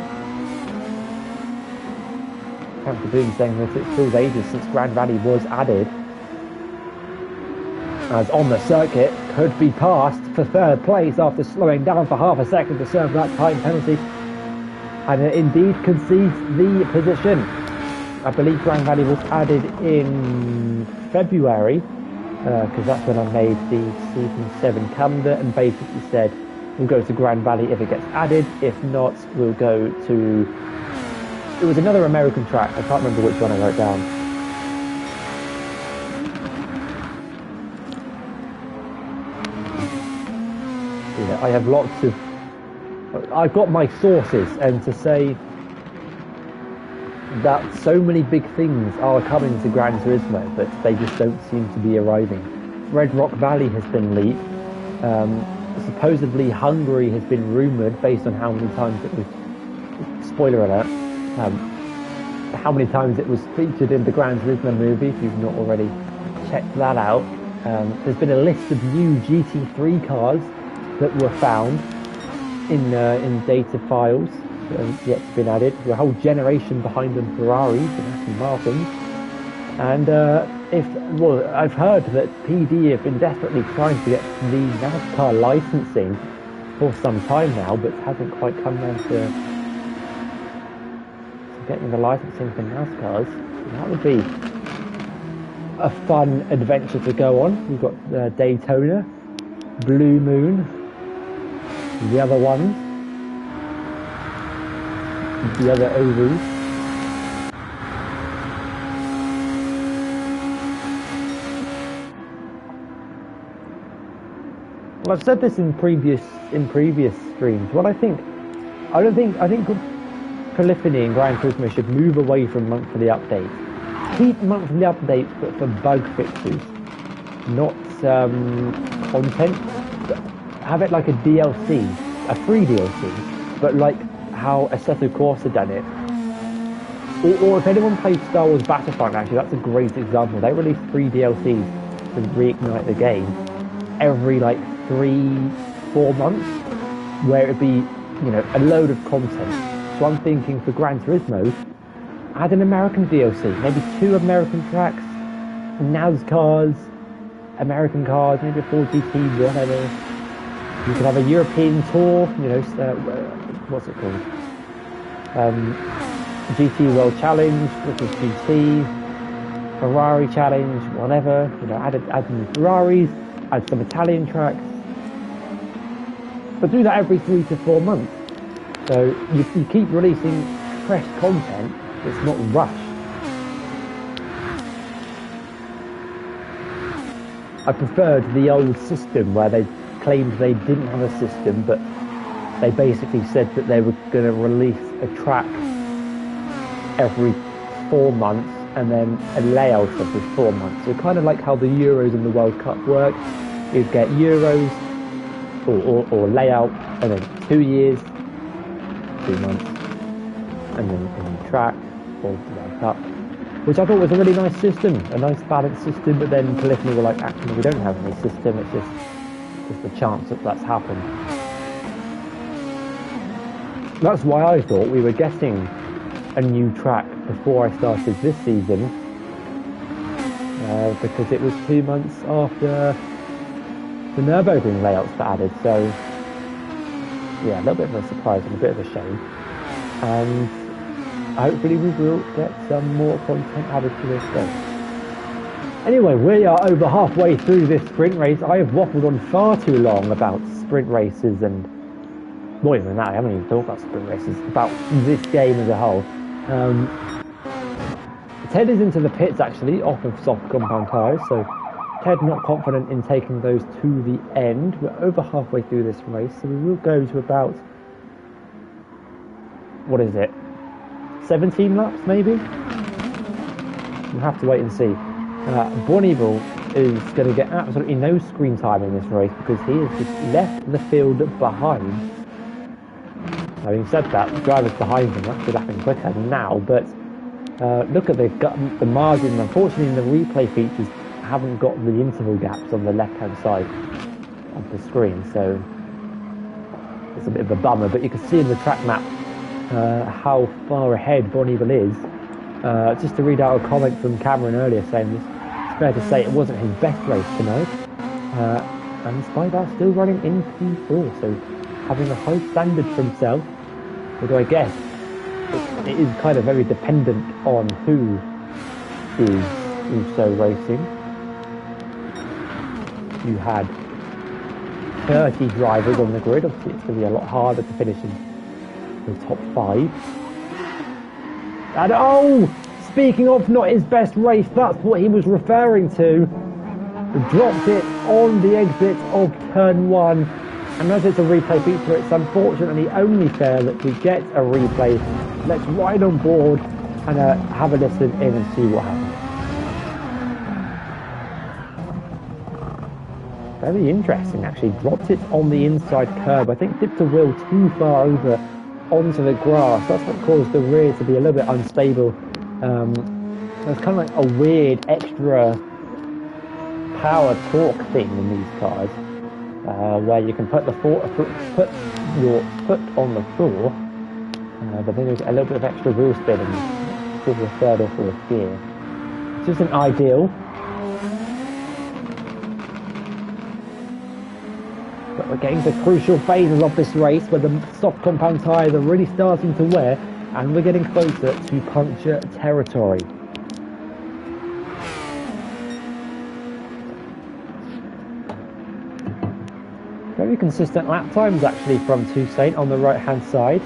Cameron Kaboom saying that it feels ages since Grand Valley was added, as on the circuit could be passed for 3rd place after slowing down for half a second to serve that time penalty, and it indeed concedes the position. I believe Grand Valley was added in February, because that's when I made the Season 7 calendar and basically said we'll go to Grand Valley if it gets added, if not we'll go to, it was another American track, I can't remember which one I wrote down. Yeah, I have lots of, I've got my sources, and to say that so many big things are coming to Gran Turismo, but they just don't seem to be arriving. Red Rock Valley has been leaked. Supposedly Hungary has been rumoured based on how many times it was, spoiler alert, how many times it was featured in the Gran Turismo movie, if you've not already checked that out. There's been a list of new GT3 cars that were found in data files that have yet to be added. There's a whole generation behind them Ferraris and Aston Martins. And well, I've heard that PD have been desperately trying to get the NASCAR licensing for some time now, but hasn't quite come down to getting the licensing for NASCARs. That would be a fun adventure to go on. We've got Daytona, Blue Moon, the other ones, the other ovals. Well, I've said this in previous streams. What I think Polyphony and Gran Turismo should move away from monthly updates. Keep monthly updates, but for bug fixes, not content. Have it like a DLC, a free DLC, but like how Assetto Corsa done it. Or if anyone played Star Wars Battlefront, actually, that's a great example. They released free DLCs to reignite the game every like 3-4 months, where it'd be, you know, a load of content. So I'm thinking for Gran Turismo, add an American DLC, maybe 2 American tracks, NASCARs, American cars, maybe a 4GT, whatever. You could have a European tour, you know, what's it called? GT World Challenge, which is GT, Ferrari Challenge, whatever. You know, add some Ferraris, add some Italian tracks. But do that every 3 to 4 months. So you keep releasing fresh content. It's not rushed. I preferred the old system where they claimed they didn't have a system, but they basically said that they were going to release a track every 4 months and then a layout every 4 months. So kind of like how the Euros and the World Cup work. You'd get Euros or layout, and then 2 years, 2 months, and then a new track or the World Cup, which I thought was a really nice system, a nice balanced system. But then Polyphony were like, actually, we don't have any system. It's just a chance that that's happened. That's why I thought we were getting a new track before I started this season, because it was 2 months after the Nürburgring layouts were added. So yeah, a little bit of a surprise and a bit of a shame. And hopefully we will get some more content added to this game. Anyway, we are over halfway through this sprint race. I have waffled on far too long about sprint races, and more even that, I haven't even talked about sprint races, about this game as a whole. Ted is into the pits actually, off of soft compound tyres, so Ted not confident in taking those to the end. We're over halfway through this race, so we will go to about, what is it, 17 laps maybe? We'll have to wait and see. Born Evil is going to get absolutely no screen time in this race because he has just left the field behind. Having said that, the drivers behind him should happen quicker now, but look at they've got the margin. Unfortunately, the replay features haven't got the interval gaps on the left-hand side of the screen, so it's a bit of a bummer. But you can see in the track map how far ahead Born Evil is. Just to read out a comment from Cameron earlier saying this, it's fair to say it wasn't his best race tonight, and despite that still running in P4, so having a high standard for himself. Although I guess it is kind of very dependent on who is also racing. You had 30 drivers on the grid, obviously it's going to be a lot harder to finish in the top 5. And oh, speaking of not his best race, that's what he was referring to. Dropped it on the exit of turn 1. And as it's a replay feature, it's unfortunately only fair that we get a replay. Let's ride on board and have a listen in and see what happens. Very interesting, actually. Dropped it on the inside curb. I think dipped the wheel too far over onto the grass. That's what caused the rear to be a little bit unstable. There's kind of like a weird extra power torque thing in these cars, where you can put your foot on the floor, but then there's a little bit of extra wheel spin in the 3rd or 4th gear. It's just an ideal. But we're getting to crucial phases of this race where the soft compound tyres are really starting to wear. and we're getting closer to puncture territory. Very consistent lap times actually from Toussaint on the right hand side.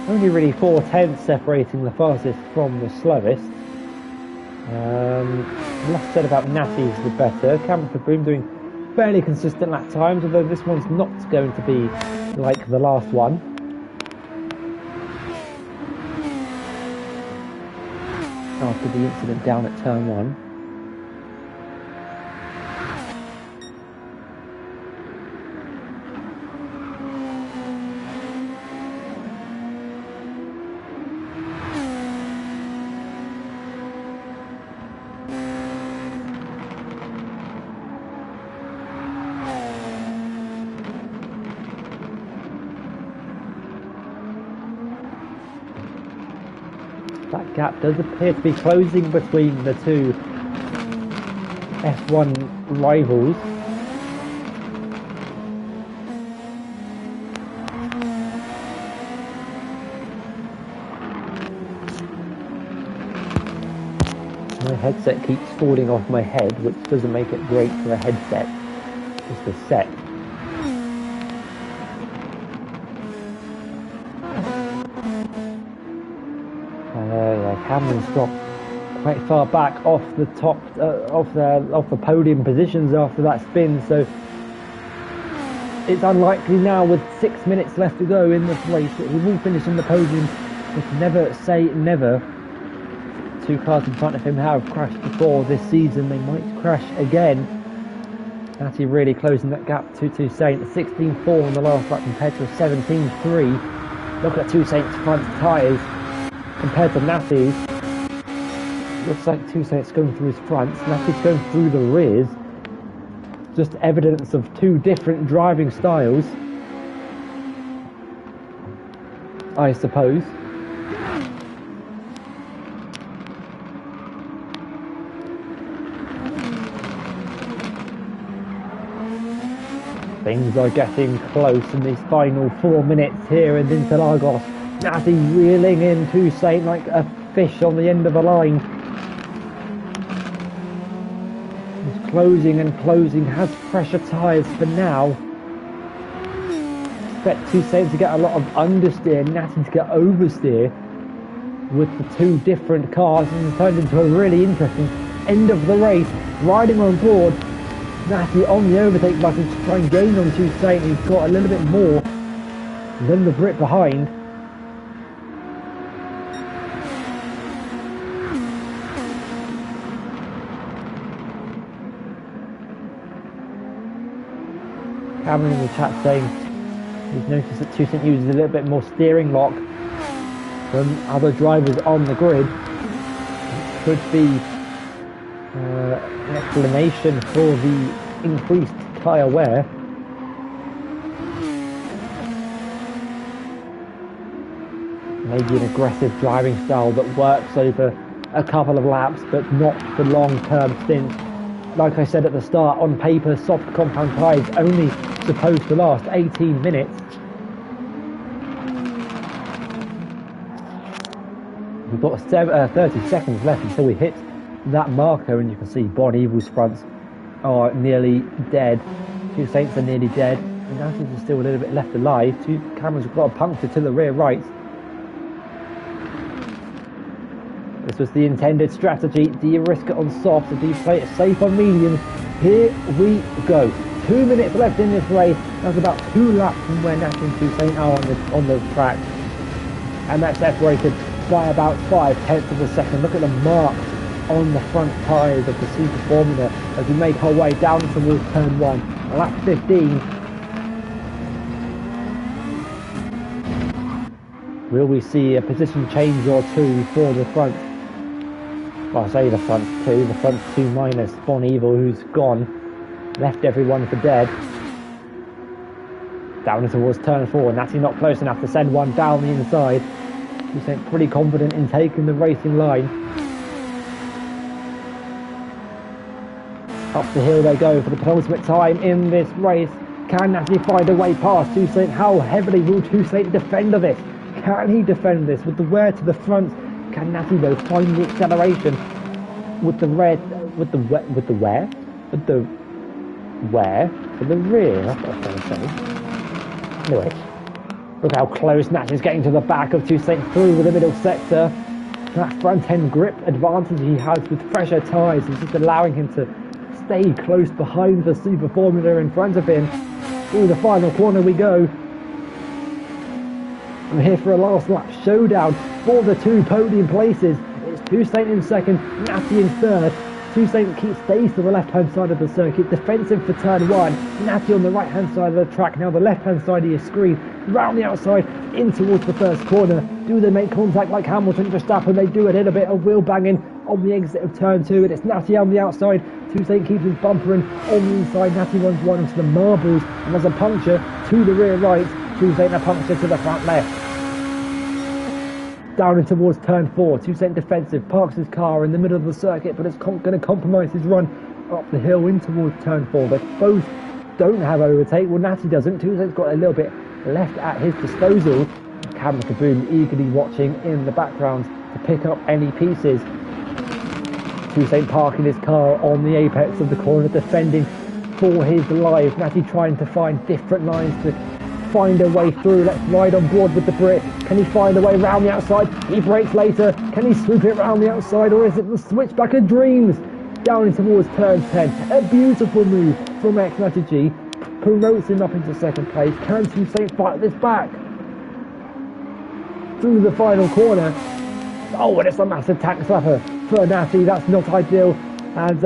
Only really 4/10 separating the fastest from the slowest. Less said about Natty's the better. Cameron Boom doing fairly consistent lap times, although this one's not going to be like the last one. After the incident down at turn 1. That gap does appear to be closing between the two F1 rivals. My headset keeps falling off my head, which doesn't make it great for a headset, just a set. Cameron's dropped quite far back off the top, off the podium positions after that spin, so it's unlikely now with 6 minutes left to go in this race that he will finish on the podium. But never say never. Two cars in front of him have crashed before this season, they might crash again. Natty really closing that gap to Toussaint, 16.4 on the last lap compared to a 17.3. Look at Toussaint's front tyres compared to Natty's. Looks like Toussaint's going through his fronts, Natty's going through the rears. Just evidence of two different driving styles, I suppose. Things are getting close in these final 4 minutes here in Interlagos. Natty reeling in Toussaint like a fish on the end of a line. He's closing and closing, has pressure tyres for now. Expect Toussaint to get a lot of understeer, Natty to get oversteer with the two different cars, and it's turned into a really interesting end of the race. Riding on board, Natty on the overtake button to try and gain on Toussaint, who's got a little bit more than the Brit behind. Cameron in the chat saying he's noticed that Toussaint uses a little bit more steering lock than other drivers on the grid. It could be an explanation for the increased tyre wear. Maybe an aggressive driving style that works over a couple of laps but not for long-term stints. Like I said at the start, on paper soft compound tyres only supposed to last 18 minutes. We've got 30 seconds left until we hit that marker, and you can see Bon Evil's fronts are nearly dead. Toussaint's are nearly dead, and Natty's is still a little bit left alive. Two cameras have got a puncture to the rear right. This was the intended strategy. Do you risk it on soft, or do you play it safe on mediums? Here we go. 2 minutes left in this race. That's about 2 laps from where Natty and Toussaint are on the track, and that's separated by about 5/10 of a second. Look at the marks on the front tyres of the Super Formula as we make our way down towards turn 1. Lap 15. Will we see a position change or two for the front? Well, I say the front two minus Bon Evil, who's gone, left everyone for dead. Down towards turn 4, Natty not close enough to send one down the inside. He's pretty confident in taking the racing line. Up the hill they go for the penultimate time in this race. Can Natty find a way past Toussaint? How heavily will Toussaint defend this? Can he defend this with the wear to the front? Can Natty though find the acceleration with the wear for the rear? That's what I was trying to say. Anyway, look how close Natty's getting to the back of Toussaint through the middle sector. That front end grip advantage he has with fresher tyres is just allowing him to stay close behind the Super Formula in front of him. Through the final corner we go. I'm here for a last lap showdown for the 2 podium places. It's Toussaint in second, Natty in third. Toussaint stays to the left-hand side of the circuit, defensive for turn 1. Natty on the right-hand side of the track. Now the left-hand side of your screen, round the outside, in towards the first corner. Do they make contact like Hamilton, Verstappen? They do a little bit of wheel banging on the exit of turn 2, and it's Natty on the outside. Toussaint keeps his bumper in on the inside. Natty runs wide onto the marbles, and there's a puncture to the rear right. Toussaint a puncture to the front left. Down in towards turn 4, Toussaint defensive, parks his car in the middle of the circuit, but it's going to compromise his run up the hill in towards turn 4. They both don't have overtake. Well, Natty doesn't. Toussaint's got a little bit left at his disposal. Cameron Kaboom eagerly watching in the background to pick up any pieces. Toussaint parking his car on the apex of the corner, defending for his life. Natty trying to find different lines to find a way through. Let's ride on board with the Brit. Can he find a way round the outside? He brakes later. Can he swoop it round the outside, or is it the switchback of dreams? Down in towards turn 10. A beautiful move from Natty G. Promotes him up into second place. Can Toussaint fight this back? Through the final corner. Oh, and it's a massive tack slapper for Natty. That's not ideal. And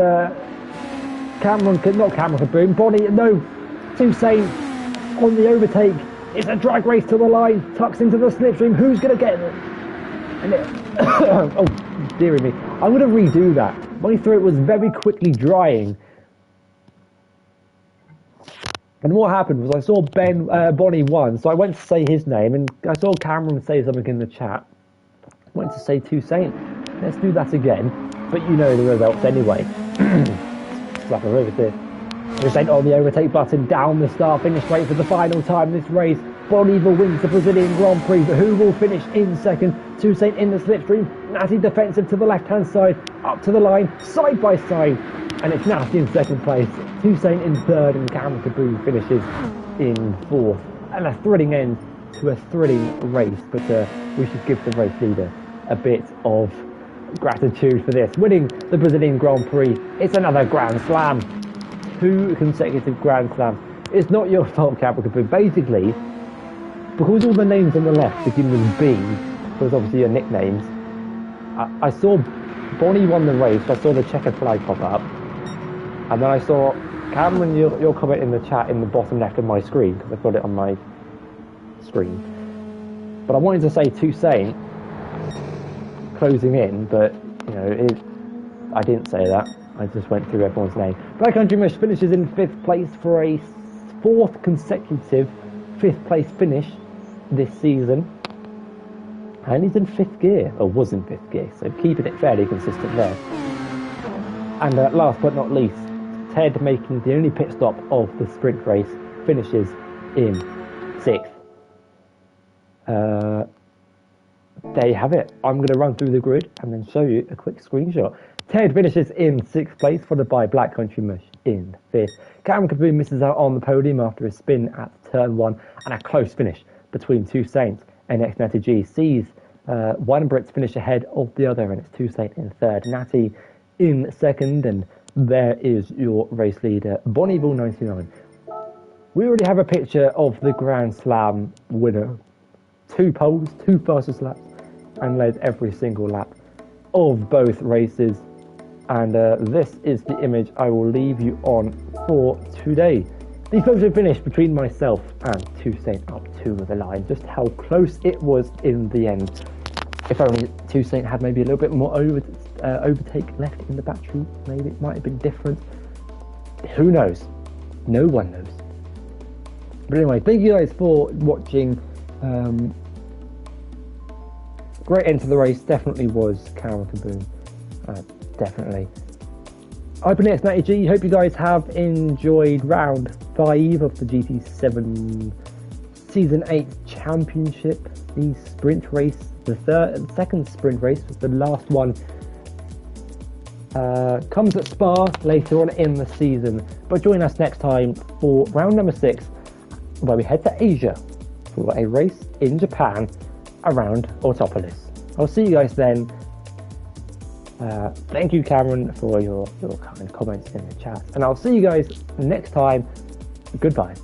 Cameron Kaboom. Bonnie, no. Toussaint on the overtake. It's a drag race to the line. Tucks into the slipstream. Who's going to get it? And oh, dearie me. I'm going to redo that. My throat was very quickly drying. And what happened was I saw Bonnie won, so I went to say his name, and I saw Cameron say something in the chat. I went to say Toussaint. Let's do that again. But you know the results anyway. Slap her over there. Toussaint on the overtake button, down the start-finish straight for the final time in this race. Bonnie wins the Brazilian Grand Prix, but who will finish in second? Toussaint in the slipstream. Natty defensive to the left-hand side, up to the line, side by side. And it's Natty in second place, Toussaint in third, and Cameron Kaboom finishes in fourth. And a thrilling end to a thrilling race, but we should give the race leader a bit of gratitude for this. Winning the Brazilian Grand Prix, it's another Grand Slam. 2 consecutive Grand Slams. It's not your fault, Cameron Kaboom. Basically, because all the names on the left begin with B, because obviously your nicknames, I saw Bonnie won the race, so I saw the checkered flag pop up. And then I saw Cameron, your comment in the chat in the bottom left of my screen, because I've got it on my screen. But I wanted to say Toussaint closing in, but you know, I didn't say that. I just went through everyone's name. Black Country Mush finishes in 5th place for a 4th consecutive 5th place finish this season. And he's in 5th gear, or was in 5th gear, so keeping it fairly consistent there. And last but not least, Ted, making the only pit stop of the sprint race, finishes in 6th. There you have it. I'm going to run through the grid and then show you a quick screenshot. Ted finishes in 6th place, followed by Black Country Mush in 5th. Cameron Kaboom misses out on the podium after a spin at turn 1, and a close finish between Toussaint and Natty G sees one Brits finish ahead of the other, and it's Toussaint in 3rd, Natty in 2nd, and there is your race leader, Bonneville 99. We already have a picture of the Grand Slam winner. 2 poles, 2 fastest laps, and led every single lap of both races. And this is the image I will leave you on for today. The photo finish between myself and Toussaint up to the line. Just how close it was in the end. If only Toussaint had maybe a little bit more overtake left in the battery, maybe it might have been different. Who knows? No one knows. But anyway, thank you guys for watching. Great end to the race, definitely was Cameron Kaboom. Definitely. I've been Natty G. Hope you guys have enjoyed round 5 of the GT7 Season 8 Championship. the sprint race, the second sprint race was the last one. Comes at Spa later on in the season. But join us next time for round number 6, where we head to Asia for a race in Japan around Autopolis. I'll see you guys then. Thank you, Cameron, for your kind comments in the chat. And I'll see you guys next time. Goodbye.